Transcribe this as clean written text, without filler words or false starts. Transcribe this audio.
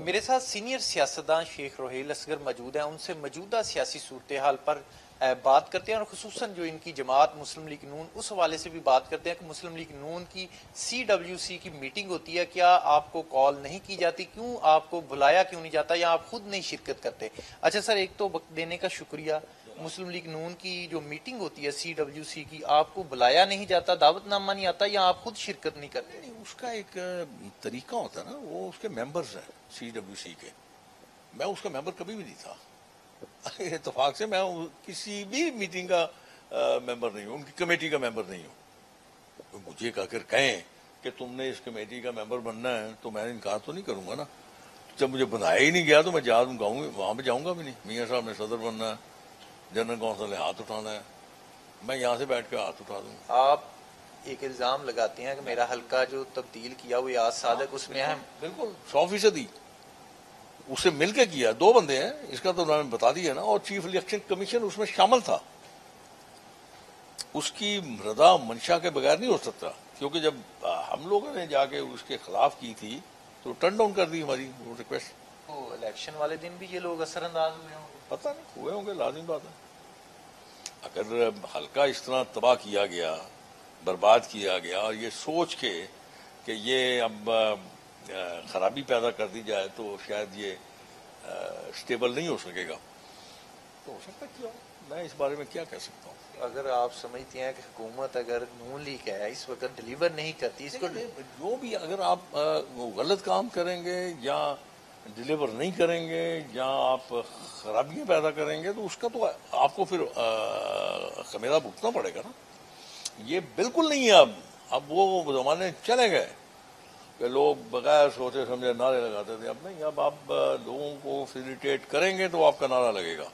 میرے ساتھ سینئر سیاستدان شیخ روہیل اصغر موجود ہیں. ان سے موجودہ سیاسی صورتحال پر بات کرتے ہیں اور خصوصاً جو ان کی جماعت مسلم لیگ نون اس حوالے سے بھی بات کرتے ہیں کہ مسلم لیگ نون کی CWC کی میٹنگ ہوتی ہے, کیا آپ کو کال نہیں کی جاتی, کیوں آپ کو بلایا کیوں نہیں جاتا, یا آپ خود نہیں شرکت کرتے؟ اچھا سر, ایک تو وقت دینے کا شکریہ. مسلم لیگ نون کی جو میٹنگ ہوتی ہے CWC کی, آپ کو بلایا نہیں جاتا, دعوت نامہ نہیں آتا, یا آپ خود شرکت نہیں کرتے؟ اس کا ایک طریقہ ہوتا ہے نا, وہ اس کے ممبرز ہیں CWC کے. میں اس کا ممبر کبھی بھی نہیں تھا. اتفاق سے میں کسی بھی میٹنگ کا ممبر نہیں ہوں, ان کی کمیٹی کا ممبر نہیں ہوں. مجھے اگر کہیں کہ تم نے اس کمیٹی کا ممبر بننا ہے تو میں انکار تو نہیں کروں گا نا. جب مجھے بنایا ہی نہیں گیا تو میں وہاں پہ جاؤں گا بھی نہیں. میاں صاحب نے صدر بننا ہے, جنرل کونسل نے ہاتھ اٹھانا ہے, میں یہاں سے بیٹھ کے ہاتھ اٹھا دوں. آپ ایک الزام لگاتے ہیں کہ میرا حلقہ جو تبدیل کیا وہ یاد صادق اس میں اہم. بالکل 100%. اس سے مل کے کیا, 2 بندے ہیں, اس کا تو انہوں نے بتا دیا نا. اور چیف الیکشن کمیشن اس میں شامل تھا. اس کی رضا منشا کے بغیر نہیں ہو سکتا, کیونکہ جب ہم لوگوں نے جا کے اس کے خلاف کی تھی تو ٹرن ڈاؤن کر دی ہماری ریکویسٹ. تو الیکشن والے دن بھی یہ لوگ اثر انداز ہوئے ہوں گے؟ پتہ نہیں, ہوئے ہوں گے, لازم بات ہے. اگر حلقہ اس طرح تباہ کیا گیا, برباد کیا گیا, اور یہ سوچ کے کہ یہ اب خرابی پیدا کر دی جائے تو شاید یہ اسٹیبل نہیں ہو سکے گا, تو ہو سکتا کیا, میں اس بارے میں کیا کہہ سکتا ہوں. اگر آپ سمجھتے ہیں کہ حکومت اگر نون لیگ ہے اس وقت ڈیلیور نہیں کرتی اس کو, جو بھی اگر آپ غلط کام کریں گے یا ڈیلیور نہیں کریں گے یا آپ خرابیاں پیدا کریں گے تو اس کا تو آپ کو پھر خمیرہ بھگتنا پڑے گا نا. یہ بالکل نہیں ہے. اب وہ زمانے چلے گئے کہ لوگ بغیر سوچے سمجھے نعرے لگاتے تھے. اب نہیں, اب آپ لوگوں کو فیسیلیٹیٹ کریں گے تو آپ کا نعرہ لگے گا.